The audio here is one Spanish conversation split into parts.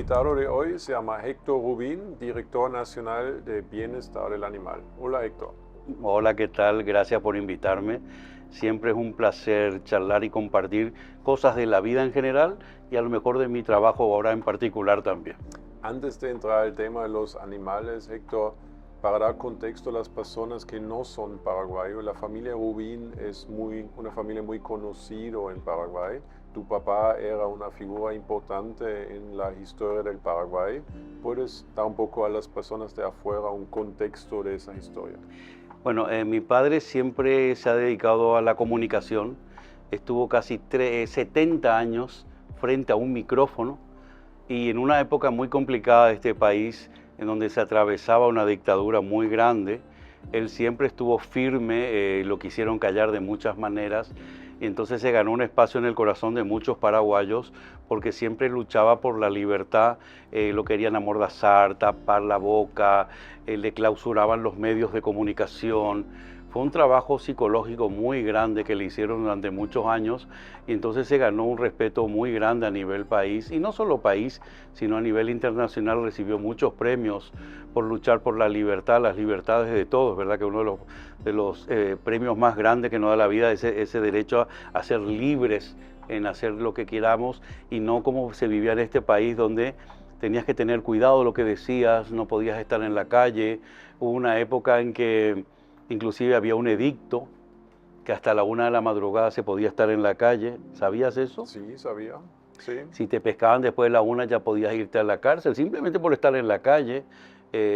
invitado de hoy se llama Héctor Rubín, director nacional de Bienestar del Animal. Hola Héctor. Hola, ¿qué tal? Gracias por invitarme. Siempre es un placer charlar y compartir cosas de la vida en general y a lo mejor de mi trabajo ahora en particular también. Antes de entrar al tema de los animales, Héctor, para dar contexto a las personas que no son paraguayos, la familia Rubín es una familia muy conocida en Paraguay. Tu papá era una figura importante en la historia del Paraguay. ¿Puedes dar un poco a las personas de afuera un contexto de esa historia? Bueno, mi padre siempre se ha dedicado a la comunicación. Estuvo casi 70 años frente a un micrófono y en una época muy complicada de este país, en donde se atravesaba una dictadura muy grande, él siempre estuvo firme, lo quisieron callar de muchas maneras, y entonces se ganó un espacio en el corazón de muchos paraguayos porque siempre luchaba por la libertad, lo querían amordazar, tapar la boca, le clausuraban los medios de comunicación. Fue un trabajo psicológico muy grande que le hicieron durante muchos años y entonces se ganó un respeto muy grande a nivel país, y no solo país, sino a nivel internacional. Recibió muchos premios por luchar por la libertad, las libertades de todos, ¿verdad? Que uno de los premios más grandes que nos da la vida es ese derecho a ser libres en hacer lo que queramos y no como se vivía en este país donde tenías que tener cuidado de lo que decías, no podías estar en la calle. Hubo una época en que inclusive había un edicto que hasta la 1 de la madrugada se podía estar en la calle. ¿Sabías eso? Sí, sabía. Sí. Si te pescaban después de la 1 ya podías irte a la cárcel, simplemente por estar en la calle.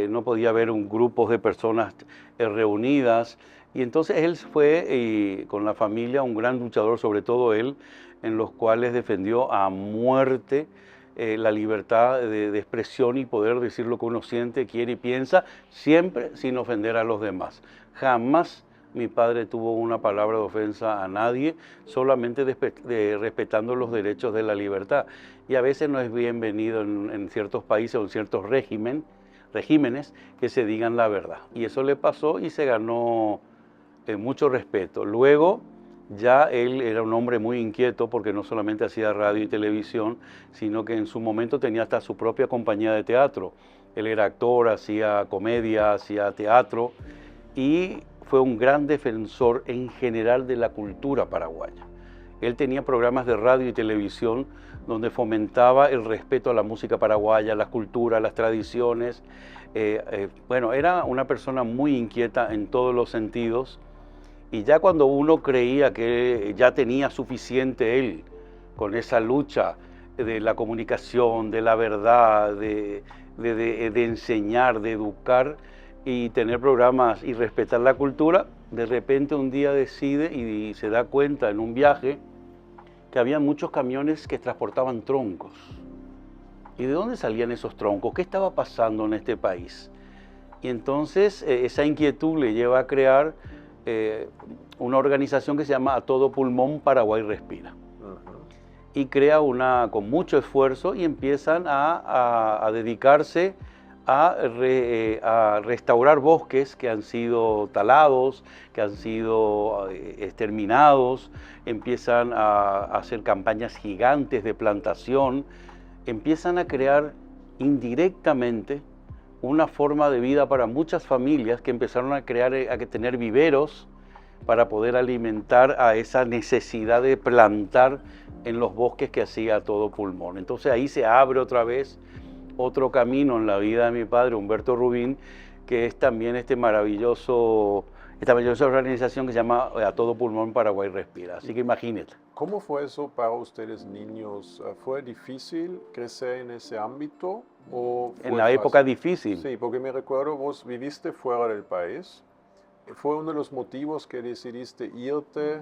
No podía haber un grupo de personas reunidas. Y entonces él fue, con la familia, un gran luchador, sobre todo él, en los cuales defendió a muerte la libertad de expresión y poder decir lo que uno siente, quiere y piensa, siempre sin ofender a los demás. Jamás mi padre tuvo una palabra de ofensa a nadie, solamente respetando los derechos de la libertad. Y a veces no es bienvenido en ciertos países o en ciertos regímenes que se digan la verdad. Y eso le pasó y se ganó mucho respeto. Luego ya él era un hombre muy inquieto porque no solamente hacía radio y televisión, sino que en su momento tenía hasta su propia compañía de teatro. Él era actor, hacía comedia, hacía teatro y fue un gran defensor en general de la cultura paraguaya. Él tenía programas de radio y televisión donde fomentaba el respeto a la música paraguaya, la cultura, las tradiciones. Bueno, era una persona muy inquieta en todos los sentidos, y ya cuando uno creía que ya tenía suficiente él con esa lucha de la comunicación, de la verdad, de enseñar, de educar y tener programas y respetar la cultura, de repente un día decide y se da cuenta en un viaje que había muchos camiones que transportaban troncos. ¿Y de dónde salían esos troncos? ¿Qué estaba pasando en este país? Y entonces esa inquietud le lleva a crear una organización que se llama A Todo Pulmón Paraguay Respira. Y crea con mucho esfuerzo, y empiezan a dedicarse a restaurar bosques que han sido talados, que han sido exterminados. Empiezan a hacer campañas gigantes de plantación, empiezan a crear indirectamente una forma de vida para muchas familias que empezaron a tener viveros para poder alimentar a esa necesidad de plantar en los bosques que hacía A Todo Pulmón. Entonces ahí se abre otra vez otro camino en la vida de mi padre, Humberto Rubín, que es también esta maravillosa organización que se llama A Todo Pulmón Paraguay Respira. Así que imagínate. ¿Cómo fue eso para ustedes niños? ¿Fue difícil crecer en ese ámbito o fue En la fácil? época difícil. Sí, porque me recuerdo, vos viviste fuera del país. ¿Fue uno de los motivos que decidiste irte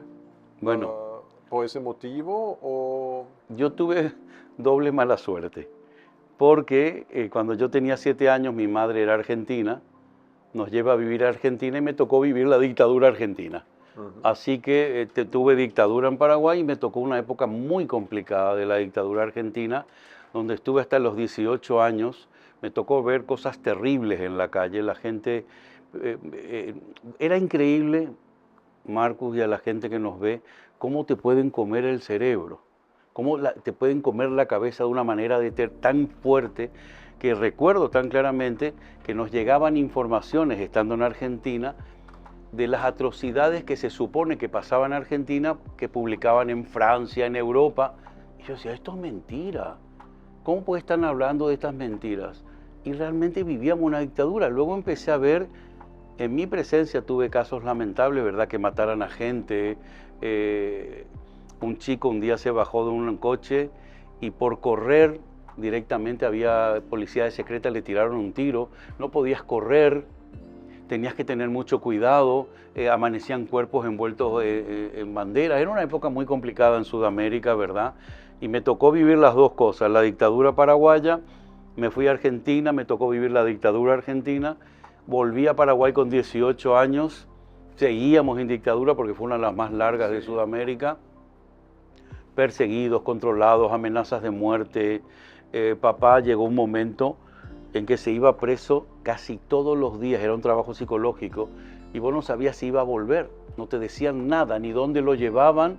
Bueno, por ese motivo o...? yo tuve doble mala suerte, porque cuando yo tenía 7 años mi madre era argentina, nos lleva a vivir a Argentina y me tocó vivir la dictadura argentina. Así que tuve dictadura en Paraguay y me tocó una época muy complicada de la dictadura argentina, donde estuve hasta los 18 años. Me tocó ver cosas terribles en la calle. La gente, era increíble, Marcus, y a la gente que nos ve, cómo te pueden comer el cerebro cómo te pueden comer la cabeza de una manera tan fuerte, que recuerdo tan claramente que nos llegaban informaciones estando en Argentina de las atrocidades que se supone que pasaban en Argentina, que publicaban en Francia, en Europa. Y yo decía, esto es mentira. ¿Cómo puede estar hablando de estas mentiras? Y realmente vivíamos una dictadura. Luego empecé a ver, en mi presencia tuve casos lamentables, ¿verdad? Que mataran a gente. Un chico un día se bajó de un coche y por correr directamente había policía de secreta, le tiraron un tiro. No podías correr, tenías que tener mucho cuidado. Amanecían cuerpos envueltos en banderas. Era una época muy complicada en Sudamérica, ¿verdad? Y me tocó vivir las dos cosas, la dictadura paraguaya. Me fui a Argentina, me tocó vivir la dictadura argentina. Volví a Paraguay con 18 años. Seguíamos en dictadura porque fue una de las más largas de Sudamérica. Perseguidos, controlados, amenazas de muerte. Papá llegó un momento en que se iba preso casi todos los días, era un trabajo psicológico, y vos no sabías si iba a volver, no te decían nada, ni dónde lo llevaban,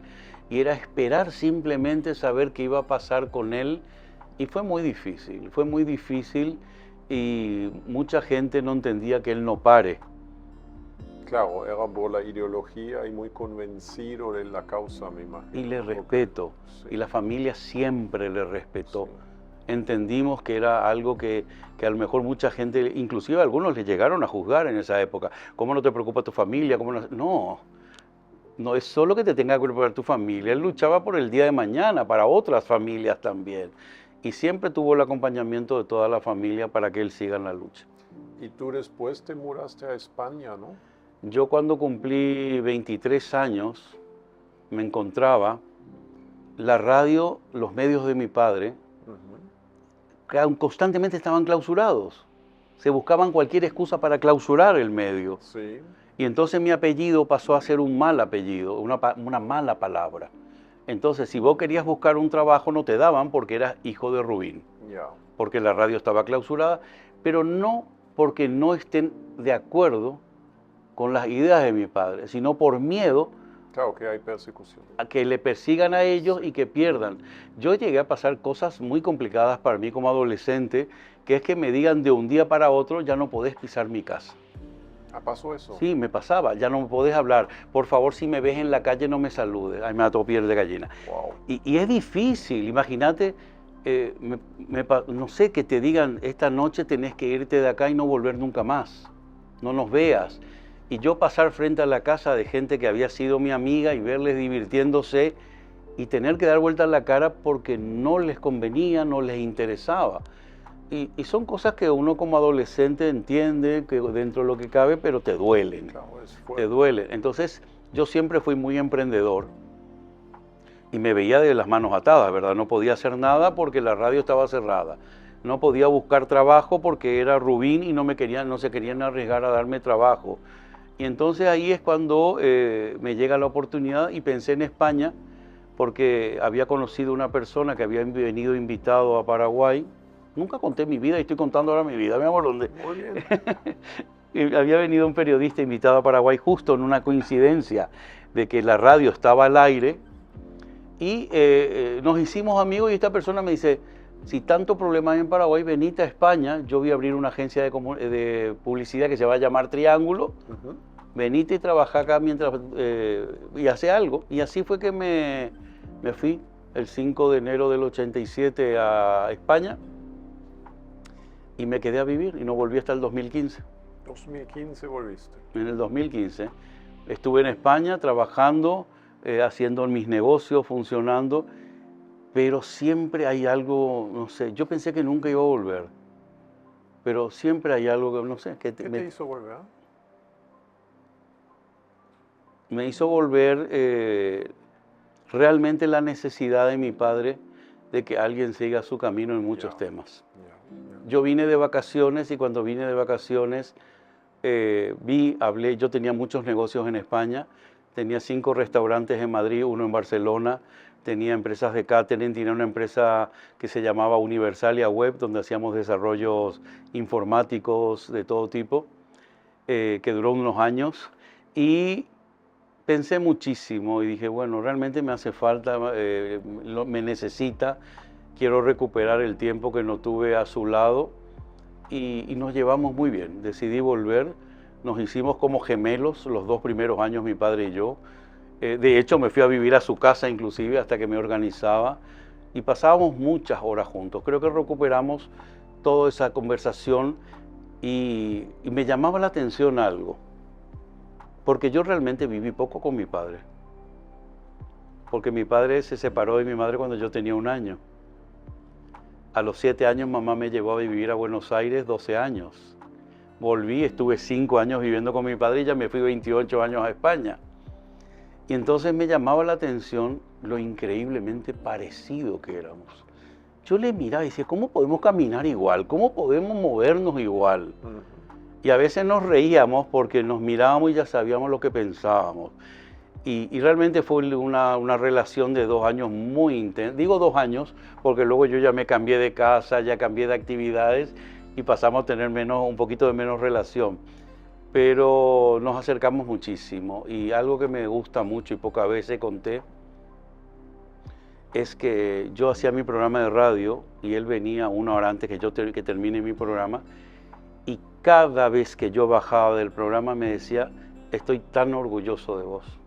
y era esperar simplemente saber qué iba a pasar con él, y fue muy difícil, y mucha gente no entendía que él no pare. Claro, era por la ideología y muy convencido de la causa, me imagino. Y le respeto, Sí. y la familia siempre le respetó. Sí. Entendimos que era algo que a lo mejor mucha gente, inclusive algunos le llegaron a juzgar en esa época. ¿Cómo no te preocupa tu familia? ¿Cómo no? No es solo que te tenga que preocupar tu familia. Él luchaba por el día de mañana, para otras familias también. Y siempre tuvo el acompañamiento de toda la familia para que él siga en la lucha. Y tú después te mudaste a España, ¿no? Yo cuando cumplí 23 años, me encontraba la radio, los medios de mi padre, constantemente estaban clausurados. Se buscaban cualquier excusa para clausurar el medio. Sí. Y entonces mi apellido pasó a ser un mal apellido, una mala palabra. Entonces, si vos querías buscar un trabajo, no te daban porque eras hijo de Rubín. Ya. Porque la radio estaba clausurada, pero no porque no estén de acuerdo con las ideas de mi padre, sino por miedo Claro que hay persecución. a que le persigan a ellos y que pierdan. Yo llegué a pasar cosas muy complicadas para mí como adolescente, que es que me digan de un día para otro, ya no podés pisar mi casa. ¿Pasó eso? Sí, me pasaba, ya no me podés hablar. Por favor, si me ves en la calle, no me saludes. Ay, me mató piel de gallina. Wow. Y es difícil, imagínate, no sé, que te digan, esta noche tenés que irte de acá y no volver nunca más. No nos veas. Y yo pasar frente a la casa de gente que había sido mi amiga y verles divirtiéndose y tener que dar vuelta la cara porque no les convenía, no les interesaba. Y son cosas que uno como adolescente entiende que dentro de lo que cabe, pero te duelen. Claro, Te duelen. Entonces, yo siempre fui muy emprendedor y me veía de las manos atadas, ¿verdad? No podía hacer nada porque la radio estaba cerrada. No podía buscar trabajo porque era Rubín y no se querían arriesgar a darme trabajo. Y entonces ahí es cuando me llega la oportunidad y pensé en España porque había conocido una persona que había venido invitado a Paraguay. Nunca conté mi vida y estoy contando ahora mi vida, mi amor, ¿dónde? Muy bien. Y había venido un periodista invitado a Paraguay justo en una coincidencia de que la radio estaba al aire y nos hicimos amigos y esta persona me dice, si tanto problema hay en Paraguay, venite a España, yo voy a abrir una agencia de publicidad que se va a llamar Triángulo, venite y trabaja acá mientras y hace algo. Y así fue que me fui el 5 de enero del 87 a España y me quedé a vivir y no volví hasta el 2015. 2015 volviste. En el 2015 estuve en España trabajando, haciendo mis negocios, funcionando, pero siempre hay algo, no sé, yo pensé que nunca iba a volver, pero siempre hay algo que, no sé. ¿Qué te hizo volver? Me hizo volver realmente la necesidad de mi padre de que alguien siga su camino en muchos temas. Yo vine de vacaciones y cuando vine de vacaciones hablé, yo tenía muchos negocios en España, tenía 5 restaurantes en Madrid, 1 en Barcelona, tenía empresas de catering, tenía una empresa que se llamaba Universalia Web, donde hacíamos desarrollos informáticos de todo tipo, que duró unos años, Pensé muchísimo y dije, bueno, realmente me hace falta, me necesita, quiero recuperar el tiempo que no tuve a su lado y nos llevamos muy bien. Decidí volver, nos hicimos como gemelos los 2 primeros años, mi padre y yo. De hecho, me fui a vivir a su casa inclusive hasta que me organizaba y pasábamos muchas horas juntos. Creo que recuperamos toda esa conversación y me llamaba la atención algo, porque yo realmente viví poco con mi padre, porque mi padre se separó de mi madre cuando yo tenía 1 año. A los 7 años mamá me llevó a vivir a Buenos Aires 12 años. Volví, estuve 5 años viviendo con mi padre y ya me fui 28 años a España. Y entonces me llamaba la atención lo increíblemente parecido que éramos. Yo le miraba y decía, ¿cómo podemos caminar igual? ¿Cómo podemos movernos igual? Y a veces nos reíamos porque nos mirábamos y ya sabíamos lo que pensábamos. Y realmente fue una relación de 2 años muy intensa. Digo 2 años porque luego yo ya me cambié de casa, ya cambié de actividades y pasamos a tener un poquito de menos relación. Pero nos acercamos muchísimo y algo que me gusta mucho y pocas veces conté es que yo hacía mi programa de radio y él venía 1 hora antes que termine mi programa y cada vez que yo bajaba del programa me decía, estoy tan orgulloso de vos.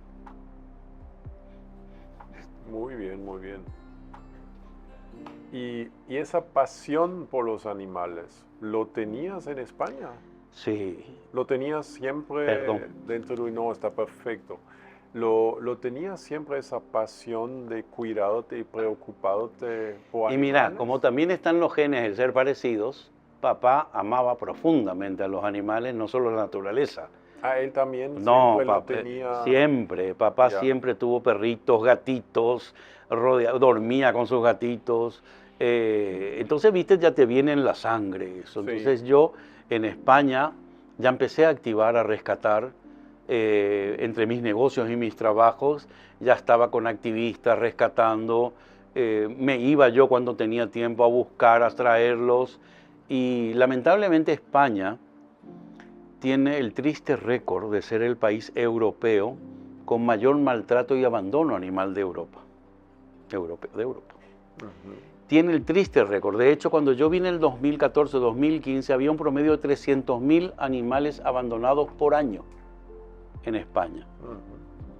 Muy bien, muy bien. Y esa pasión por los animales, ¿lo tenías en España? Sí. ¿Lo tenías siempre dentro de... No, está perfecto. ¿Lo tenías siempre esa pasión de cuidarte y preocuparte por animales? Y mira, como también están los genes de ser parecidos, papá amaba profundamente a los animales, no solo la naturaleza. Ah, él también No, siempre lo papá, tenía... siempre. Papá siempre tuvo perritos, gatitos, dormía con sus gatitos. Entonces, viste, ya te viene en la sangre eso. Entonces yo en España ya empecé a activar, a rescatar entre mis negocios y mis trabajos. Ya estaba con activistas rescatando. Me iba yo cuando tenía tiempo a buscar, a traerlos. Y lamentablemente España tiene el triste récord de ser el país europeo con mayor maltrato y abandono animal de Europa. Tiene el triste récord. De hecho, cuando yo vine en el 2014-2015, había un promedio de 300.000 animales abandonados por año en España,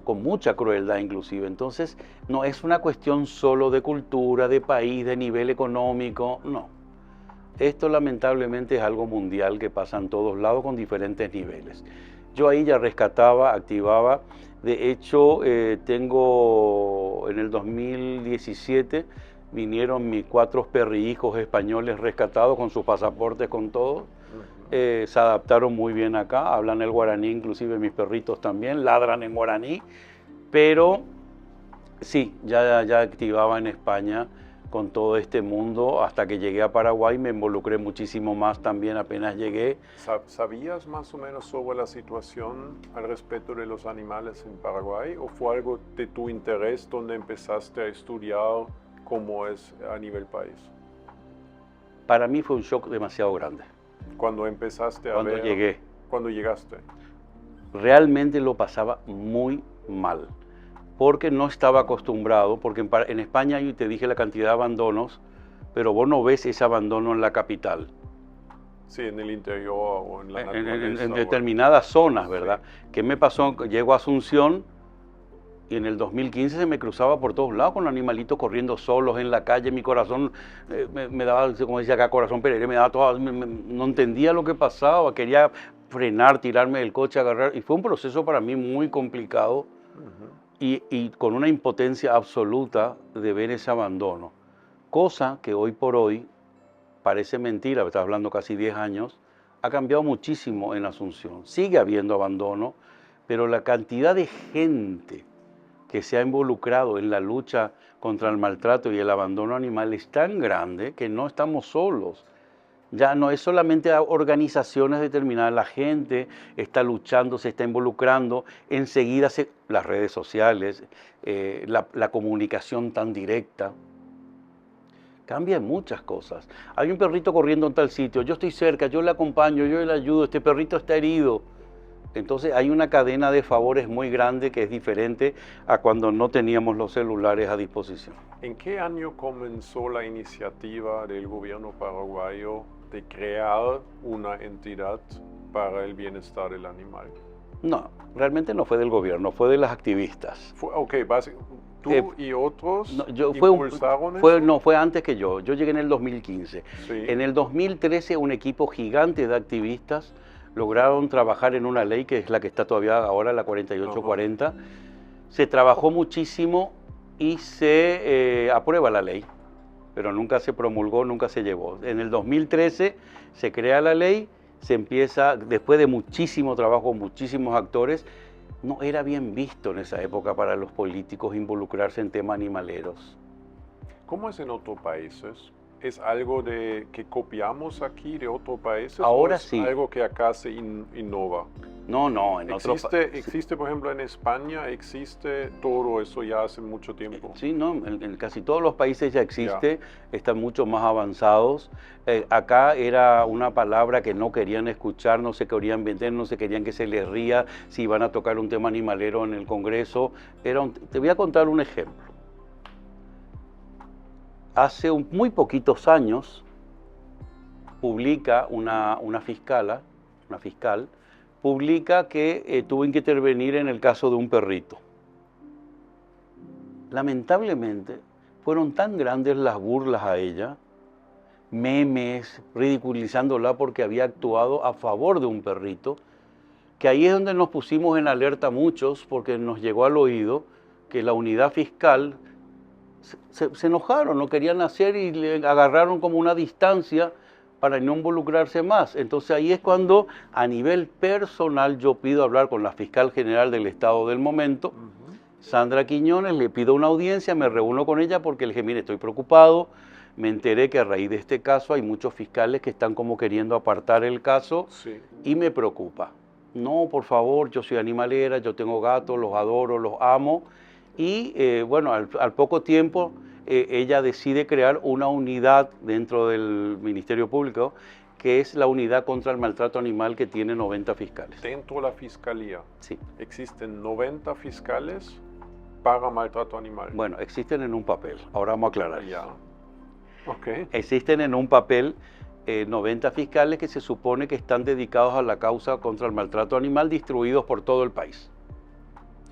con mucha crueldad inclusive. Entonces, no es una cuestión solo de cultura, de país, de nivel económico, no. Esto lamentablemente es algo mundial que pasa en todos lados con diferentes niveles. Yo ahí ya rescataba, activaba. De hecho, tengo en el 2017 vinieron mis 4 perrijos españoles rescatados con sus pasaportes, con todo. Se adaptaron muy bien acá, hablan el guaraní, inclusive mis perritos también, ladran en guaraní. Pero sí, ya activaba en España con todo este mundo, hasta que llegué a Paraguay me involucré muchísimo más también apenas llegué. ¿Sabías más o menos sobre la situación al respecto de los animales en Paraguay o fue algo de tu interés donde empezaste a estudiar cómo es a nivel país? Para mí fue un shock demasiado grande. Cuando empezaste a Cuando ver... llegué. Cuando llegaste. Realmente lo pasaba muy mal, porque no estaba acostumbrado, porque en España yo te dije la cantidad de abandonos, pero vos no ves ese abandono en la capital. Sí, en el interior o en la naturaleza. En determinadas zonas, ¿verdad? Sí. ¿Qué me pasó? Llego a Asunción y en el 2015 se me cruzaba por todos lados con animalitos corriendo solos en la calle. Mi corazón me daba, como decía acá, corazón peregrino, me daba todo, no entendía lo que pasaba, quería frenar, tirarme del coche, agarrar, y fue un proceso para mí muy complicado. Y con una impotencia absoluta de ver ese abandono, cosa que hoy por hoy parece mentira, estás hablando casi 10 años, ha cambiado muchísimo en Asunción. Sigue habiendo abandono, pero la cantidad de gente que se ha involucrado en la lucha contra el maltrato y el abandono animal es tan grande que no estamos solos. Ya no es solamente a organizaciones determinadas, la gente está luchando, se está involucrando, enseguida las redes sociales, la comunicación tan directa, cambia muchas cosas. Hay un perrito corriendo en tal sitio, yo estoy cerca, yo le acompaño, yo le ayudo, este perrito está herido. Entonces hay una cadena de favores muy grande que es diferente a cuando no teníamos los celulares a disposición. ¿En qué año comenzó la iniciativa del gobierno paraguayo de crear una entidad para el bienestar del animal? No, realmente no fue del gobierno, fue de las activistas. Ok, ¿tú y otros No, impulsaron eso? no, fue antes que yo. Yo llegué en el 2015. Sí. En el 2013 un equipo gigante de activistas lograron trabajar en una ley que es la que está todavía ahora, la 4840. Se trabajó muchísimo y se aprueba la ley, pero nunca se promulgó, nunca se llevó. En el 2013 se crea la ley, se empieza, después de muchísimo trabajo, muchísimos actores, no era bien visto en esa época para los políticos involucrarse en temas animaleros. ¿Cómo es en otros países? ¿Es algo que copiamos aquí de otros países? Ahora ¿O es sí. algo que acá se innova? No, en otros países. ¿Existe, por ejemplo, en España, existe todo eso ya hace mucho tiempo? Sí, no, en casi todos los países ya existe, están mucho más avanzados. Acá era una palabra que no querían escuchar, no se querían vender, no se querían que se les ría si iban a tocar un tema animalero en el Congreso. Te voy a contar un ejemplo. Hace muy poquitos años publica una fiscal, publica que tuvo que intervenir en el caso de un perrito. Lamentablemente, fueron tan grandes las burlas a ella, memes, ridiculizándola porque había actuado a favor de un perrito, que ahí es donde nos pusimos en alerta muchos, porque nos llegó al oído que la unidad fiscal se enojaron, no querían hacer y le agarraron como una distancia para no involucrarse más. Entonces ahí es cuando a nivel personal yo pido hablar con la fiscal general del estado del momento, Sandra Quiñones, le pido una audiencia, me reúno con ella porque le dije, mire, estoy preocupado, me enteré que a raíz de este caso hay muchos fiscales que están como queriendo apartar el caso y me preocupa. No, por favor, yo soy animalera, yo tengo gatos, los adoro, los amo. Y bueno, al poco tiempo ella decide crear una unidad dentro del Ministerio Público que es la unidad contra el maltrato animal que tiene 90 fiscales. Dentro de la fiscalía Sí. existen 90 fiscales para maltrato animal. Bueno, existen en un papel, ahora vamos a aclarar. Ya. Ok. Existen en un papel 90 fiscales que se supone que están dedicados a la causa contra el maltrato animal distribuidos por todo el país.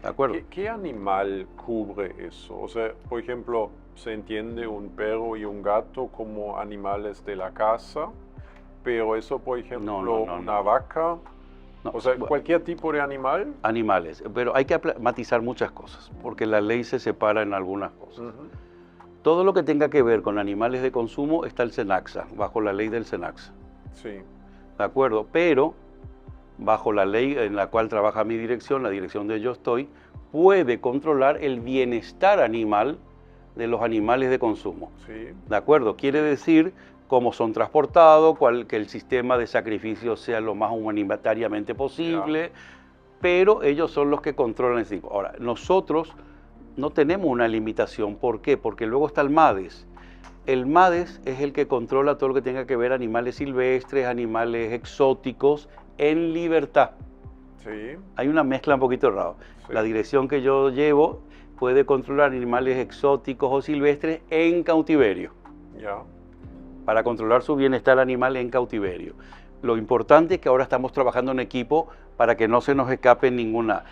¿De acuerdo? ¿Qué animal cubre eso? O sea, por ejemplo, se entiende un perro y un gato como animales de la casa, pero eso, por ejemplo, una vaca, o sea, cualquier tipo de animal. Animales, pero hay que matizar muchas cosas, porque la ley se separa en algunas cosas. Todo lo que tenga que ver con animales de consumo está el SENACSA, bajo la ley del SENACSA. Sí. ¿De acuerdo? Pero bajo la ley en la cual trabaja mi dirección, la dirección de yo estoy, puede controlar el bienestar animal de los animales de consumo. Sí. ¿De acuerdo? Quiere decir cómo son transportados, que el sistema de sacrificio sea lo más humanitariamente posible, pero ellos son los que controlan el tipo. Ahora, nosotros no tenemos una limitación. ¿Por qué? Porque luego está el MADES. El MADES es el que controla todo lo que tenga que ver animales silvestres, animales exóticos, en libertad. Sí. Hay una mezcla un poquito rara. Sí. La dirección que yo llevo puede controlar animales exóticos o silvestres en cautiverio. Ya. Para controlar su bienestar animal en cautiverio. Lo importante es que ahora estamos trabajando en equipo para que no se nos escape ninguna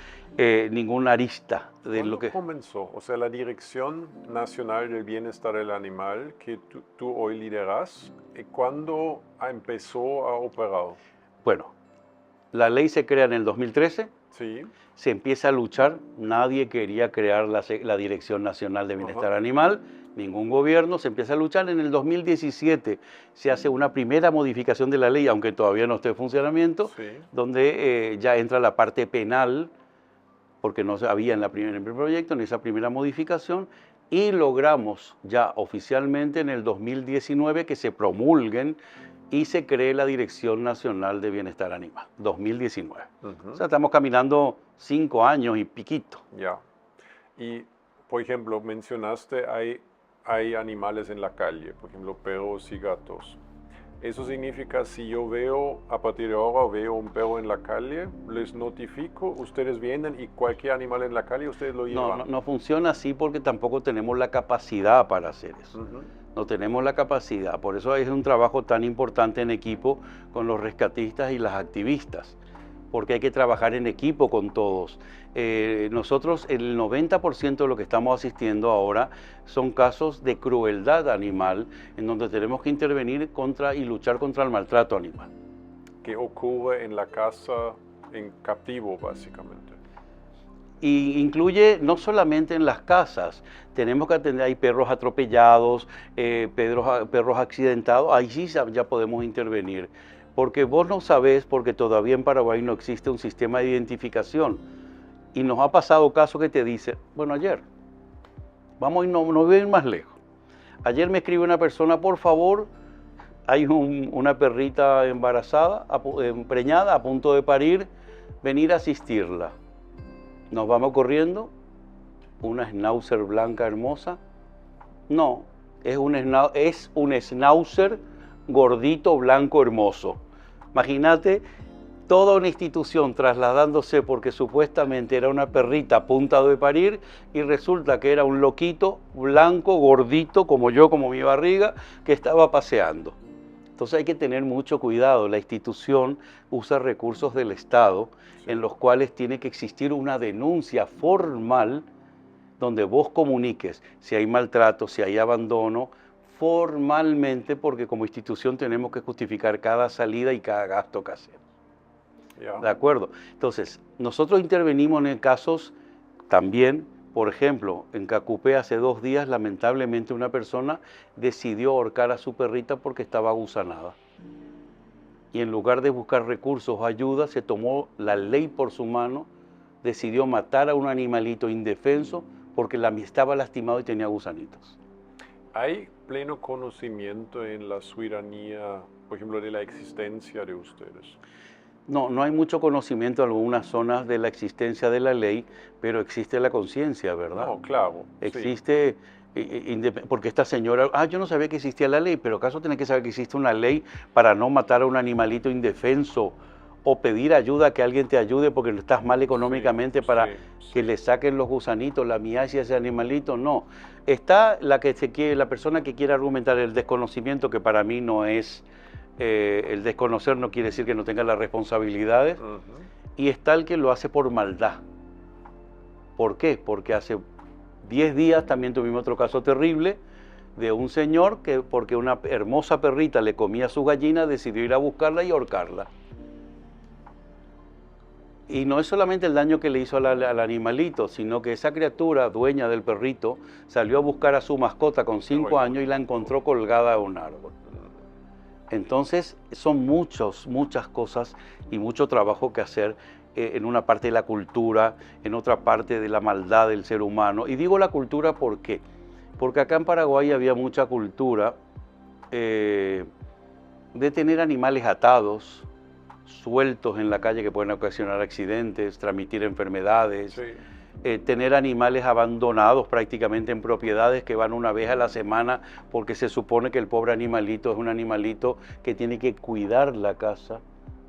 arista de lo que comenzó? O sea, la Dirección Nacional del Bienestar del Animal que tú hoy lideras, ¿cuándo empezó a operar? Bueno, la ley se crea en el 2013. Sí. Se empieza a luchar, nadie quería crear la Dirección Nacional de Bienestar Animal, ningún gobierno, se empieza a luchar. En el 2017 se hace una primera modificación de la ley, aunque todavía no esté en funcionamiento, donde ya entra la parte penal, porque no había en el primer proyecto, en esa primera modificación, y logramos ya oficialmente en el 2019 que se promulguen y se cree la Dirección Nacional de Bienestar Animal, 2019. O sea, estamos caminando 5 años y piquito. Ya. Y, por ejemplo, mencionaste hay animales en la calle, por ejemplo, perros y gatos. Eso significa, si yo veo, a partir de ahora veo un perro en la calle, les notifico, ustedes vienen y cualquier animal en la calle, ustedes lo No, llevan. no funciona así porque tampoco tenemos la capacidad para hacer eso. Ujú. No tenemos la capacidad. Por eso es un trabajo tan importante en equipo con los rescatistas y las activistas, porque hay que trabajar en equipo con todos. Nosotros, el 90% de lo que estamos asistiendo ahora son casos de crueldad animal, en donde tenemos que intervenir contra y luchar contra el maltrato animal. Que ocurre en la casa, en captivo, básicamente. Y incluye no solamente en las casas, tenemos que atender, hay perros atropellados, perros accidentados, ahí sí ya podemos intervenir. Porque vos no sabés, porque todavía en Paraguay no existe un sistema de identificación. Y nos ha pasado casos que te dicen, bueno, ayer, vamos, no voy a ir más lejos. Ayer me escribe una persona, por favor, hay una perrita embarazada, preñada, a punto de parir, venir a asistirla. Nos vamos corriendo, una schnauzer blanca hermosa. No, es un schnauzer gordito, blanco, hermoso. Imagínate toda una institución trasladándose porque supuestamente era una perrita a punto de parir y resulta que era un loquito blanco, gordito, como yo, como mi barriga, que estaba paseando. Entonces hay que tener mucho cuidado. La institución usa recursos del Estado en los cuales tiene que existir una denuncia formal donde vos comuniques si hay maltrato, si hay abandono, formalmente, porque como institución tenemos que justificar cada salida y cada gasto que hacemos. ¿De acuerdo? Entonces, nosotros intervenimos en casos también, por ejemplo, en Cacupé hace 2 días, lamentablemente una persona decidió ahorcar a su perrita porque estaba gusanada. Y en lugar de buscar recursos o ayuda, se tomó la ley por su mano, decidió matar a un animalito indefenso porque estaba lastimado y tenía gusanitos. ¿Hay pleno conocimiento en la ciudadanía, por ejemplo, de la existencia de ustedes? No hay mucho conocimiento en algunas zonas de la existencia de la ley, pero existe la conciencia, ¿verdad? No, claro. Existe, porque esta señora, yo no sabía que existía la ley, pero acaso tiene que saber que existe una ley para no matar a un animalito indefenso o pedir ayuda, a que alguien te ayude porque estás mal económicamente para que le saquen los gusanitos, la miasia a ese animalito. No, está la persona que quiere argumentar el desconocimiento, que para mí no es... el desconocer no quiere decir que no tenga las responsabilidades, y está el que lo hace por maldad. ¿Por qué? Porque hace 10 días también tuvimos otro caso terrible de un señor que, porque una hermosa perrita le comía su gallina, decidió ir a buscarla y ahorcarla. Y no es solamente el daño que le hizo al animalito, sino que esa criatura, dueña del perrito, salió a buscar a su mascota con 5 años y la encontró colgada a un árbol. Entonces, son muchas cosas y mucho trabajo que hacer en una parte de la cultura, en otra parte de la maldad del ser humano. Y digo la cultura, ¿por qué? Porque acá en Paraguay había mucha cultura de tener animales atados, sueltos en la calle que pueden ocasionar accidentes, transmitir enfermedades. Sí. Tener animales abandonados prácticamente en propiedades que van una vez a la semana porque se supone que el pobre animalito es un animalito que tiene que cuidar la casa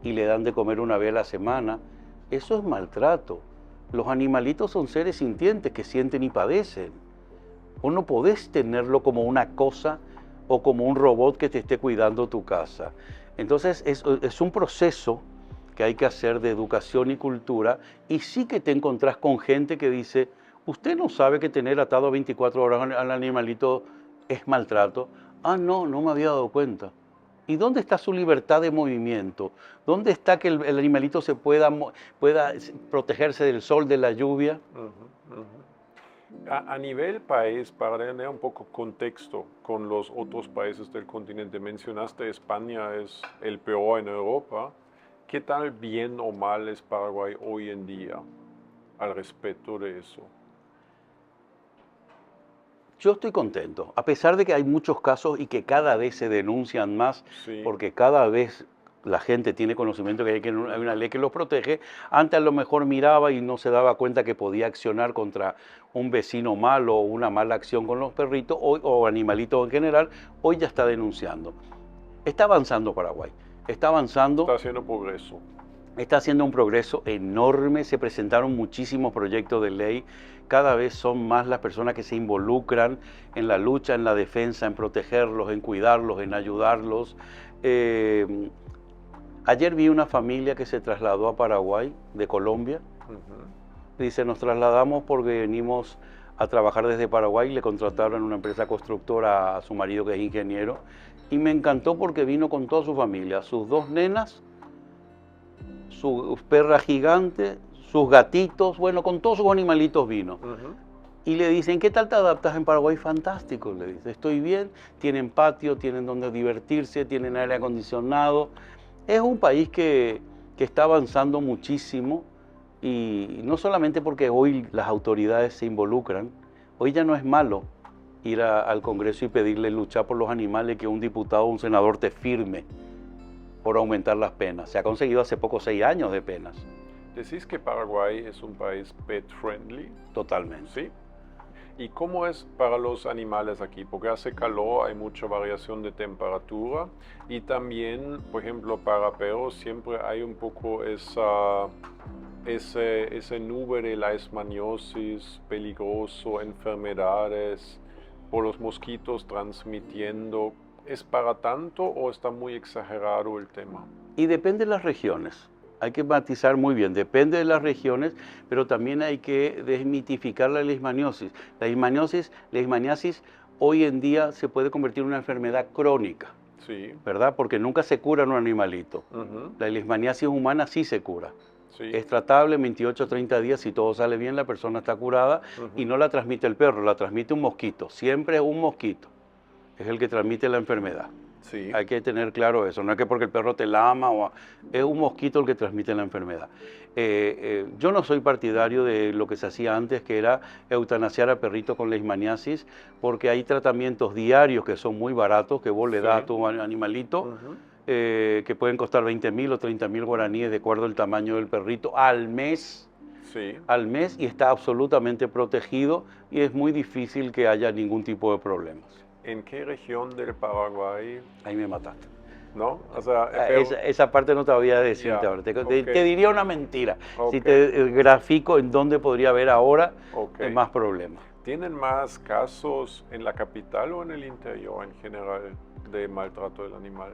y le dan de comer una vez a la semana. Eso es maltrato. Los animalitos son seres sintientes que sienten y padecen. Vos no podés tenerlo como una cosa o como un robot que te esté cuidando tu casa. Entonces es un proceso que hay que hacer de educación y cultura, y sí que te encontrás con gente que dice, ¿usted no sabe que tener atado 24 horas al animalito es maltrato? No me había dado cuenta. ¿Y dónde está su libertad de movimiento? ¿Dónde está que el animalito se pueda protegerse del sol, de la lluvia? A nivel país, para tener un poco contexto con los otros países del continente, mencionaste España es el peor en Europa. ¿Qué tal bien o mal es Paraguay hoy en día al respecto de eso? Yo estoy contento, a pesar de que hay muchos casos y que cada vez se denuncian más, sí, porque cada vez la gente tiene conocimiento que hay una ley que los protege. Antes a lo mejor miraba y no se daba cuenta que podía accionar contra un vecino malo o una mala acción con los perritos o animalitos en general. Hoy ya está denunciando. Está avanzando Paraguay, está avanzando. Está haciendo progreso. Está haciendo un progreso enorme, se presentaron muchísimos proyectos de ley, cada vez son más las personas que se involucran en la lucha, en la defensa, en protegerlos, en cuidarlos, en ayudarlos. Ayer vi una familia que se trasladó a Paraguay de Colombia. Dice, nos trasladamos porque venimos a trabajar desde Paraguay, le contrataron en una empresa constructora a su marido que es ingeniero, y me encantó porque vino con toda su familia, sus 2 nenas, su perra gigante, sus gatitos, bueno, con todos sus animalitos vino. Y le dicen, ¿qué tal te adaptas en Paraguay? Fantástico, le dice, estoy bien, tienen patio, tienen donde divertirse, tienen aire acondicionado. Es un país que está avanzando muchísimo, y no solamente porque hoy las autoridades se involucran, hoy ya no es malo ir al Congreso y pedirle luchar por los animales, que un diputado o un senador te firme por aumentar las penas. Se ha conseguido hace poco 6 años de penas. ¿Decís que Paraguay es un país pet friendly? Totalmente. Sí. ¿Y cómo es para los animales aquí? Porque hace calor, hay mucha variación de temperatura y también, por ejemplo, para perros siempre hay un poco ese nube de la leishmaniosis peligroso, enfermedades por los mosquitos transmitiendo. ¿Es para tanto o está muy exagerado el tema? Y depende de las regiones. Hay que matizar muy bien, depende de las regiones, pero también hay que desmitificar la leishmaniosis. La leishmaniasis hoy en día se puede convertir en una enfermedad crónica, sí, ¿verdad? Porque nunca se cura en un animalito. La leishmaniasis humana sí se cura. Sí. Es tratable en 28 o 30 días, si todo sale bien, la persona está curada y no la transmite el perro, la transmite un mosquito. Siempre es un mosquito, es el que transmite la enfermedad. Sí. Hay que tener claro eso, no es que porque el perro te lama, es un mosquito el que transmite la enfermedad. Yo no soy partidario de lo que se hacía antes, que era eutanasiar a perritos con leishmaniasis, porque hay tratamientos diarios que son muy baratos, que vos le das a tu animalito, que pueden costar 20.000 o 30.000 guaraníes de acuerdo al tamaño del perrito al mes. Sí. Al mes, y está absolutamente protegido y es muy difícil que haya ningún tipo de problemas. ¿En qué región del Paraguay? Ahí me mataste. ¿No? O sea, esa parte no te voy a decirte ahora. Te diría una mentira. Si te grafico en dónde podría haber ahora más problemas. ¿Tienen más casos en la capital o en el interior en general de maltrato del animal?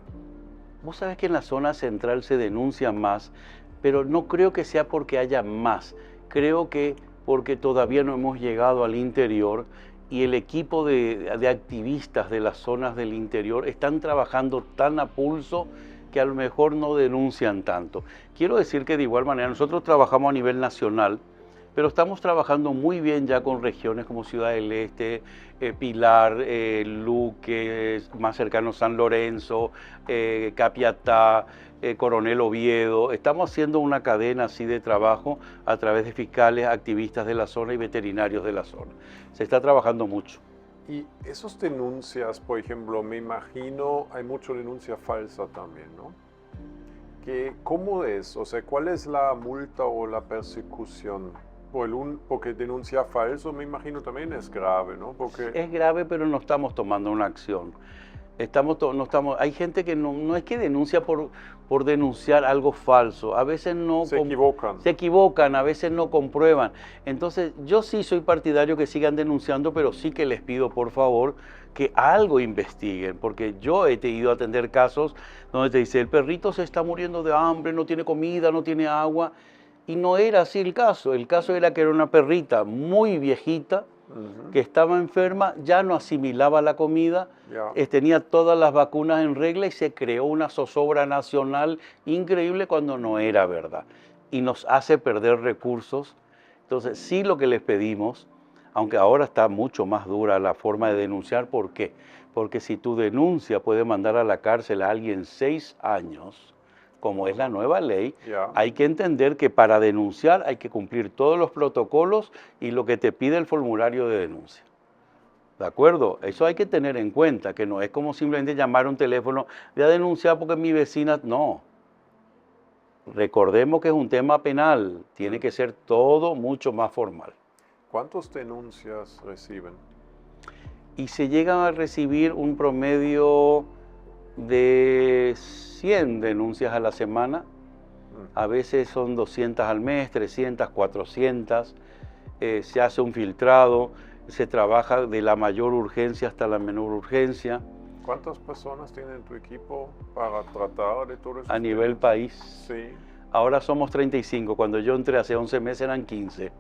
Vos sabés que en la zona central se denuncia más, pero no creo que sea porque haya más. Creo que porque todavía no hemos llegado al interior y el equipo de activistas de las zonas del interior están trabajando tan a pulso que a lo mejor no denuncian tanto. Quiero decir que de igual manera nosotros trabajamos a nivel nacional, pero estamos trabajando muy bien ya con regiones como Ciudad del Este, Pilar, Luque, más cercano San Lorenzo, Capiatá, Coronel Oviedo. Estamos haciendo una cadena así de trabajo a través de fiscales, activistas de la zona y veterinarios de la zona. Se está trabajando mucho. Y esas denuncias, por ejemplo, me imagino, hay mucha denuncia falsa también, ¿no? ¿Cómo es? O sea, ¿cuál es la multa o la persecución? Porque denuncia falso, me imagino, también es grave, ¿no? Es grave, pero no estamos tomando una acción. Hay gente que no es que denuncia por denunciar algo falso, a veces no se equivocan, a veces no comprueban. Entonces yo sí soy partidario que sigan denunciando, pero sí que les pido por favor que algo investiguen, porque yo he ido a atender casos donde te dice el perrito se está muriendo de hambre, no tiene comida, no tiene agua, y no era así el caso era que era una perrita muy viejita, que estaba enferma, ya no asimilaba la comida, tenía todas las vacunas en regla y se creó una zozobra nacional increíble cuando no era verdad. Y nos hace perder recursos. Entonces, sí lo que les pedimos, aunque ahora está mucho más dura la forma de denunciar, ¿por qué? Porque si tu denuncia puede mandar a la cárcel a alguien 6 años, como es la nueva ley, hay que entender que para denunciar hay que cumplir todos los protocolos y lo que te pide el formulario de denuncia. ¿De acuerdo? Eso hay que tener en cuenta, que no es como simplemente llamar a un teléfono, voy a denunciar porque mi vecina... No. Recordemos que es un tema penal, tiene que ser todo mucho más formal. ¿Cuántas denuncias reciben? Y se llegan a recibir un promedio de 100 denuncias a la semana. A veces son 200 al mes, 300, 400. Se hace un filtrado, se trabaja de la mayor urgencia hasta la menor urgencia. ¿Cuántas personas tiene tu equipo para tratar de todo eso? A nivel país. Sí. Ahora somos 35. Cuando yo entré hace 11 meses eran 15.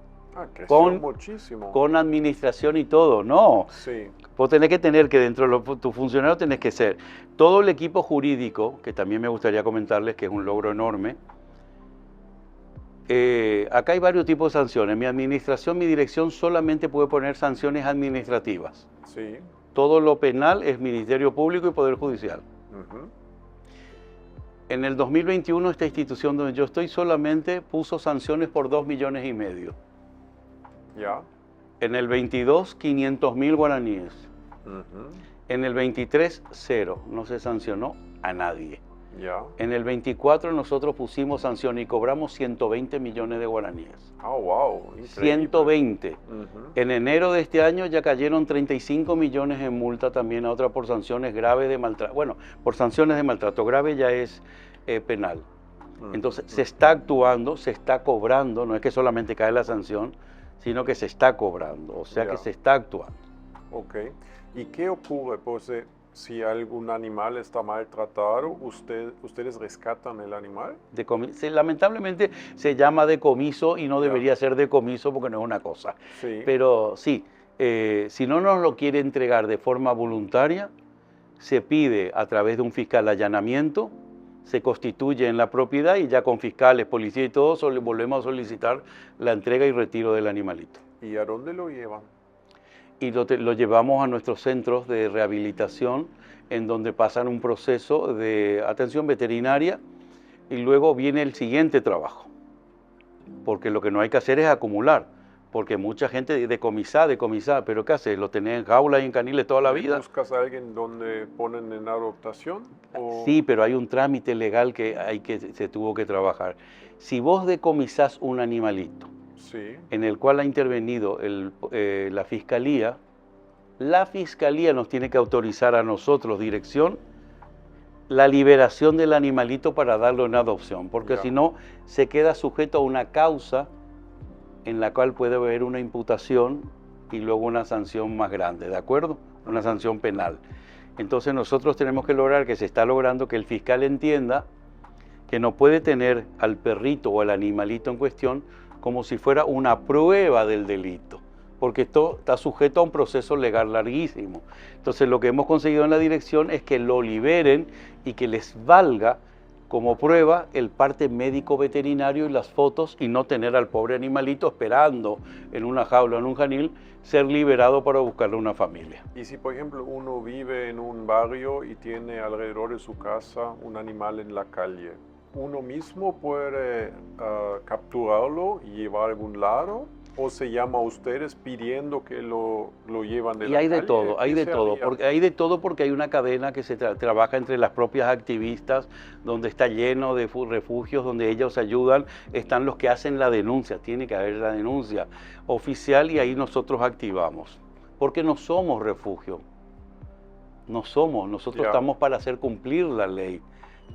Creció muchísimo. Con administración y todo, no. Sí. Vos tenés que tener que dentro de tu funcionario tenés que ser todo el equipo jurídico, que también me gustaría comentarles que es un logro enorme. Acá hay varios tipos de sanciones. Mi administración, mi dirección solamente puede poner sanciones administrativas. Sí. Todo lo penal es Ministerio Público y Poder Judicial. En el 2021 esta institución donde yo estoy solamente puso sanciones por 2,5 millones. Ya. En el 22, 500,000 guaraníes. En el 23, 0. No se sancionó a nadie. Ya. En el 24 nosotros pusimos sanción y cobramos 120 millones de guaraníes. Oh, wow. Increíble. 120. En enero de este año ya cayeron 35 millones en multa también a otra por sanciones graves de maltrato. Bueno, por sanciones de maltrato grave ya es penal. Entonces se está actuando, se está cobrando, no es que solamente cae la sanción, sino que se está cobrando, o sea que se está actuando. Ok. ¿Y qué ocurre? Pues si algún animal está maltratado, ¿ustedes rescatan el animal? Lamentablemente se llama decomiso y no debería ser decomiso porque no es una cosa. Sí. Pero sí, si no nos lo quiere entregar de forma voluntaria, se pide a través de un fiscal allanamiento, se constituye en la propiedad y ya con fiscales, policía y todo, volvemos a solicitar la entrega y retiro del animalito. ¿Y a dónde lo llevan? Y lo llevamos a nuestros centros de rehabilitación, en donde pasan un proceso de atención veterinaria y luego viene el siguiente trabajo. Porque lo que no hay que hacer es acumular, porque mucha gente decomisada, pero ¿qué hace? ¿Lo tenés en jaula y en caniles toda la vida? ¿Buscas a alguien donde ponen en adoptación? ¿O? Sí, pero hay un trámite legal que se tuvo que trabajar. Si vos decomisás un animalito, sí, en el cual ha intervenido la fiscalía nos tiene que autorizar a nosotros, dirección, la liberación del animalito para darlo en adopción, porque si no, se queda sujeto a una causa en la cual puede haber una imputación y luego una sanción más grande, ¿de acuerdo? Una sanción penal. Entonces nosotros tenemos que lograr, que se está logrando, que el fiscal entienda que no puede tener al perrito o al animalito en cuestión como si fuera una prueba del delito, porque esto está sujeto a un proceso legal larguísimo. Entonces lo que hemos conseguido en la dirección es que lo liberen y que les valga como prueba el parte médico veterinario y las fotos, y no tener al pobre animalito esperando en una jaula o en un canil ser liberado para buscarle una familia. Y si por ejemplo uno vive en un barrio y tiene alrededor de su casa un animal en la calle, ¿uno mismo puede capturarlo y llevar a algún lado? ¿O se llama a ustedes pidiendo que lo llevan de la calle? Y hay de todo, hay de todo porque hay una cadena que se trabaja entre las propias activistas, donde está lleno de refugios, donde ellos ayudan, están los que hacen la denuncia, tiene que haber la denuncia oficial y ahí nosotros activamos, porque no somos refugio, nosotros estamos para hacer cumplir la ley.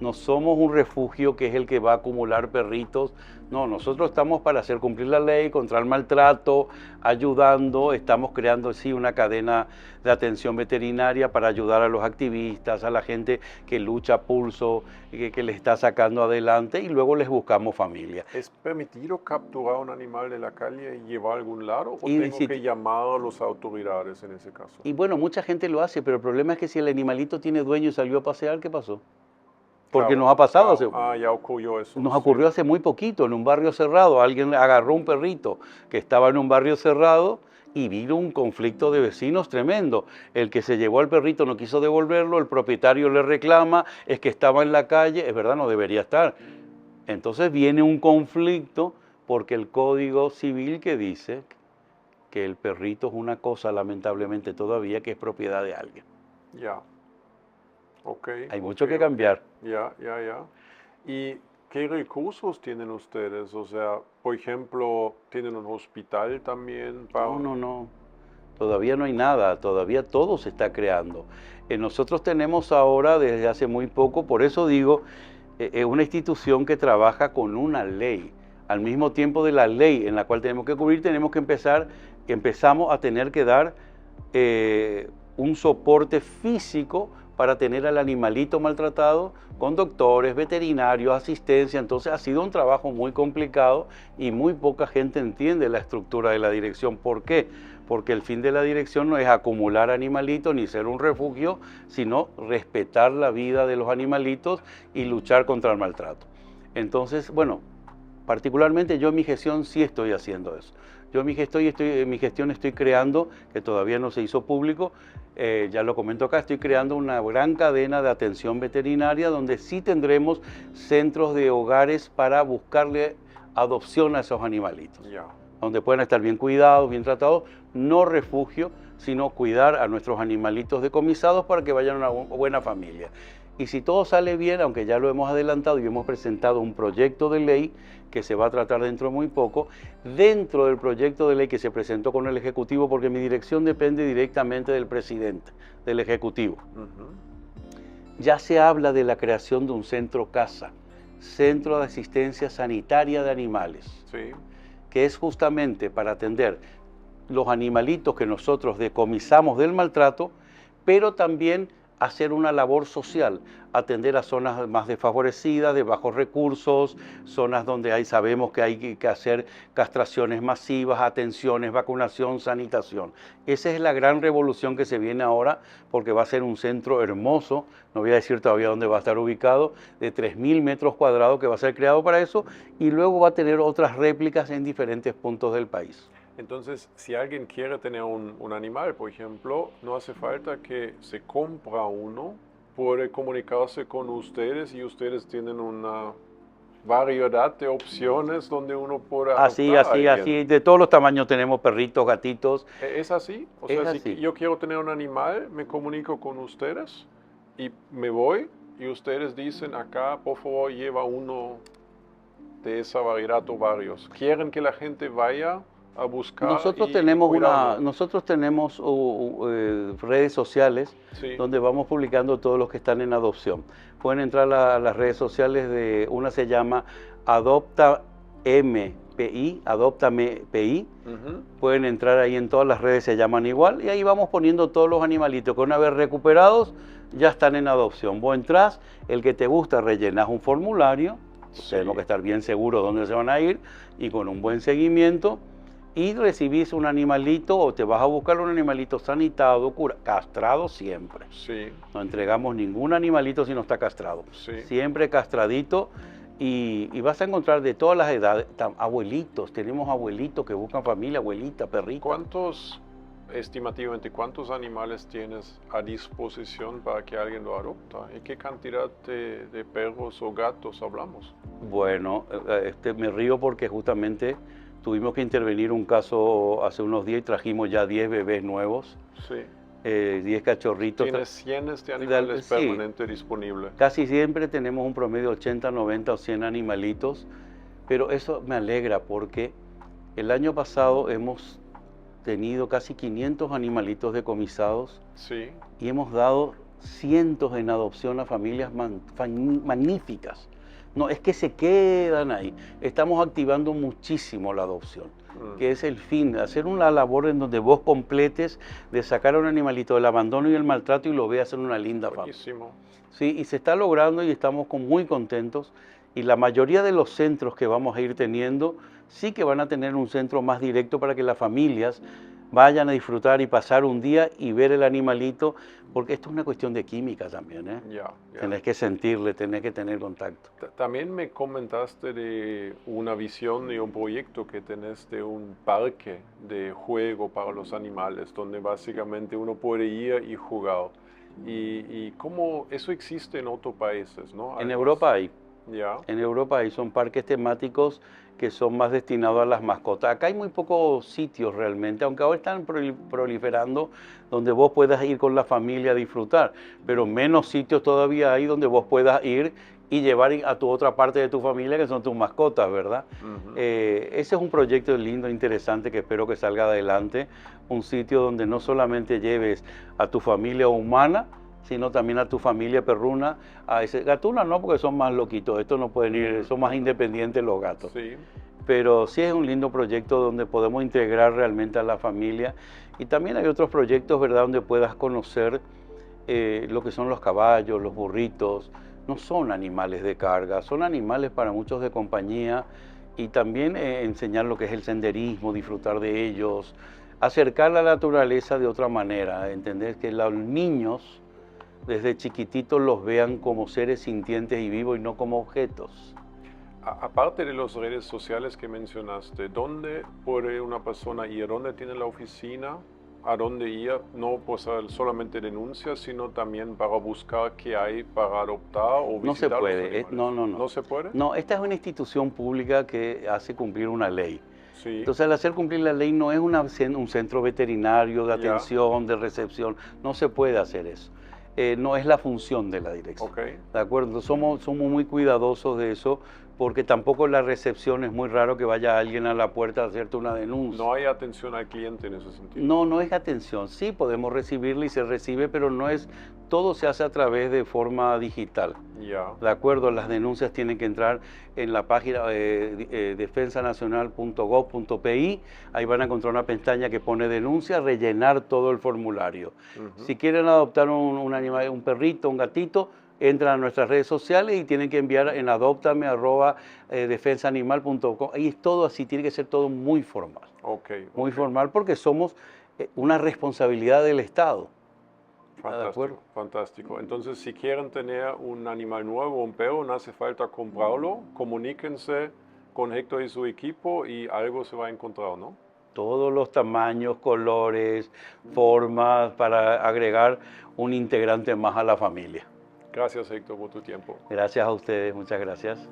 No somos un refugio que es el que va a acumular perritos. No, nosotros estamos para hacer cumplir la ley, contra el maltrato, ayudando. Estamos creando, sí, una cadena de atención veterinaria para ayudar a los activistas, a la gente que lucha a pulso, que le está sacando adelante, y luego les buscamos familia. ¿Es permitido capturar un animal de la calle y llevar a algún lado? ¿O tengo que llamar a las autoridades en ese caso? Y bueno, mucha gente lo hace, pero el problema es que si el animalito tiene dueño y salió a pasear, ¿qué pasó? Porque nos ha pasado, ya ocurrió eso. Nos ocurrió hace muy poquito, en un barrio cerrado. Alguien agarró un perrito que estaba en un barrio cerrado y vino un conflicto de vecinos tremendo. El que se llevó al perrito no quiso devolverlo, el propietario le reclama, es que estaba en la calle, es verdad, no debería estar. Entonces viene un conflicto porque el Código Civil que dice que el perrito es una cosa, lamentablemente todavía, que es propiedad de alguien. Ya. Okay, hay mucho que cambiar. Ya. ¿Y qué recursos tienen ustedes? O sea, por ejemplo, ¿tienen un hospital también? No. todavía no hay nada, todavía todo se está creando. Nosotros tenemos ahora, desde hace muy poco, por eso digo, una institución que trabaja con una ley. Al mismo tiempo de la ley en la cual tenemos que cubrir, empezamos a tener que dar un soporte físico para tener al animalito maltratado con doctores, veterinarios, asistencia. Entonces ha sido un trabajo muy complicado y muy poca gente entiende la estructura de la dirección. ¿Por qué? Porque el fin de la dirección no es acumular animalitos ni ser un refugio, sino respetar la vida de los animalitos y luchar contra el maltrato. Entonces, bueno, particularmente yo en mi gestión sí estoy haciendo eso. Yo en mi gestión estoy creando, que todavía no se hizo público, ya lo comento acá, estoy creando una gran cadena de atención veterinaria donde sí tendremos centros de hogares para buscarle adopción a esos animalitos. Ya. Donde puedan estar bien cuidados, bien tratados, no refugio, sino cuidar a nuestros animalitos decomisados para que vayan a una buena familia. Y si todo sale bien, aunque ya lo hemos adelantado y hemos presentado un proyecto de ley que se va a tratar dentro de muy poco, dentro del proyecto de ley que se presentó con el Ejecutivo, porque mi dirección depende directamente del presidente, del Ejecutivo. Ya se habla de la creación de un centro CASA, Centro de Asistencia Sanitaria de Animales, Sí. que es justamente para atender los animalitos que nosotros decomisamos del maltrato, pero también hacer una labor social, atender a zonas más desfavorecidas, de bajos recursos, zonas donde sabemos que hay que hacer castraciones masivas, atenciones, vacunación, sanitación. Esa es la gran revolución que se viene ahora, porque va a ser un centro hermoso, no voy a decir todavía dónde va a estar ubicado, de 3.000 metros cuadrados que va a ser creado para eso, y luego va a tener otras réplicas en diferentes puntos del país. Entonces, si alguien quiere tener un animal, por ejemplo, no hace falta que se compra uno, puede comunicarse con ustedes y ustedes tienen una variedad de opciones donde uno puede Así, adoptar a alguien. así, de todos los tamaños tenemos perritos, gatitos. ¿Es así? O Es sea, así. si yo quiero tener un animal, me comunico con ustedes y me voy y ustedes dicen acá, por favor, lleva uno de esa variedad o varios. ¿Quieren que la gente vaya a buscar Nosotros y tenemos cuidarlo? redes sociales Sí. donde vamos publicando todos los que están en adopción. Pueden entrar a las redes sociales una se llama Adopta MPI, Adóptame PI. Pueden entrar ahí en todas las redes, se llaman igual, y ahí vamos poniendo todos los animalitos que una vez recuperados ya están en adopción. Vos entrás, el que te gusta rellenás un formulario, Sí. tenemos que estar bien seguros dónde se van a ir y con un buen seguimiento. Y recibís un animalito o te vas a buscar un animalito sanitado, castrado siempre. Sí. No entregamos ningún animalito si no está castrado. Sí. Siempre castradito y vas a encontrar de todas las edades. Abuelitos, tenemos abuelitos que buscan familia, abuelita, perrito. Estimativamente, ¿cuántos animales tienes a disposición para que alguien lo adopta? ¿Y qué cantidad de perros o gatos hablamos? Bueno, me río porque justamente tuvimos que intervenir un caso hace unos días y trajimos ya 10 bebés nuevos, Sí. 10 cachorritos. ¿Tienes cientos de animales Sí. permanentes disponibles? Casi siempre tenemos un promedio de 80, 90 o 100 animalitos, pero eso me alegra porque el año pasado hemos tenido casi 500 animalitos decomisados Sí. y hemos dado cientos en adopción a familias magníficas. No, es que se quedan ahí. Estamos activando muchísimo la adopción, que es el fin, hacer una labor en donde vos completes de sacar a un animalito del abandono y el maltrato y lo veas en una linda familia. Buenísimo. Sí, y se está logrando y estamos muy contentos. Y la mayoría de los centros que vamos a ir teniendo, sí que van a tener un centro más directo para que las familias vayan a disfrutar y pasar un día y ver el animalito, porque esto es una cuestión de química también, ¿eh? Ya. Tenés que sentirle, tenés que tener contacto. También me comentaste de una visión y un proyecto que tenés de un parque de juego para los animales, donde básicamente uno puede ir y jugar. Y cómo eso existe en otros países, ¿no? En Europa hay. Ya. En Europa ahí son parques temáticos que son más destinados a las mascotas. Acá hay muy pocos sitios realmente, aunque ahora están proliferando donde vos puedas ir con la familia a disfrutar, pero menos sitios todavía hay donde vos puedas ir y llevar a tu otra parte de tu familia que son tus mascotas, ¿verdad? Ujú. Ese es un proyecto lindo, interesante que espero que salga adelante. Un sitio donde no solamente lleves a tu familia humana, sino también a tu familia perruna. A ese, gatuna no, porque son más loquitos, estos no pueden ir, son más independientes los gatos. Sí. Pero sí es un lindo proyecto donde podemos integrar realmente a la familia. Y también hay otros proyectos, ¿verdad?, donde puedas conocer lo que son los caballos, los burritos. No son animales de carga, son animales para muchos de compañía, y también enseñar lo que es el senderismo, disfrutar de ellos, acercar la naturaleza de otra manera, entender que los niños desde chiquititos los vean como seres sintientes y vivos y no como objetos. Aparte de las redes sociales que mencionaste, ¿dónde puede una persona ir? ¿Dónde tiene la oficina? ¿A dónde ir? No pues solamente denuncias, sino también para buscar qué hay para adoptar o No se visitar los puede, animales. no. ¿No se puede? No, esta es una institución pública que hace cumplir una ley. Sí. Entonces, al hacer cumplir la ley no es un centro veterinario de Ya. atención, de recepción, no se puede hacer eso. No es la función de la dirección. Ok. ¿De acuerdo? Somos muy cuidadosos de eso, porque tampoco la recepción es muy raro que vaya alguien a la puerta a hacerte una denuncia. No hay atención al cliente en ese sentido. No, no es atención. Sí, podemos recibirla y se recibe, pero no es, todo se hace a través de forma digital. Ya. De acuerdo, las denuncias tienen que entrar en la página defensanacional.gov.pi. Ahí van a encontrar una pestaña que pone denuncia, rellenar todo el formulario. Ujú. Si quieren adoptar un animal, un perrito, un gatito, entran a nuestras redes sociales y tienen que enviar en adoptame@defensaanimal.com. Ahí es todo así, tiene que ser todo muy formal. Ok. Muy ok. formal, porque somos una responsabilidad del Estado. ¿De acuerdo? Fantástico, fantástico. Entonces, si quieren tener un animal nuevo, un perro, no hace falta comprarlo. Comuníquense con Héctor y su equipo y algo se va a encontrar, ¿no? Todos los tamaños, colores, formas, para agregar un integrante más a la familia. Gracias, Héctor, por tu tiempo. Gracias a ustedes, muchas gracias.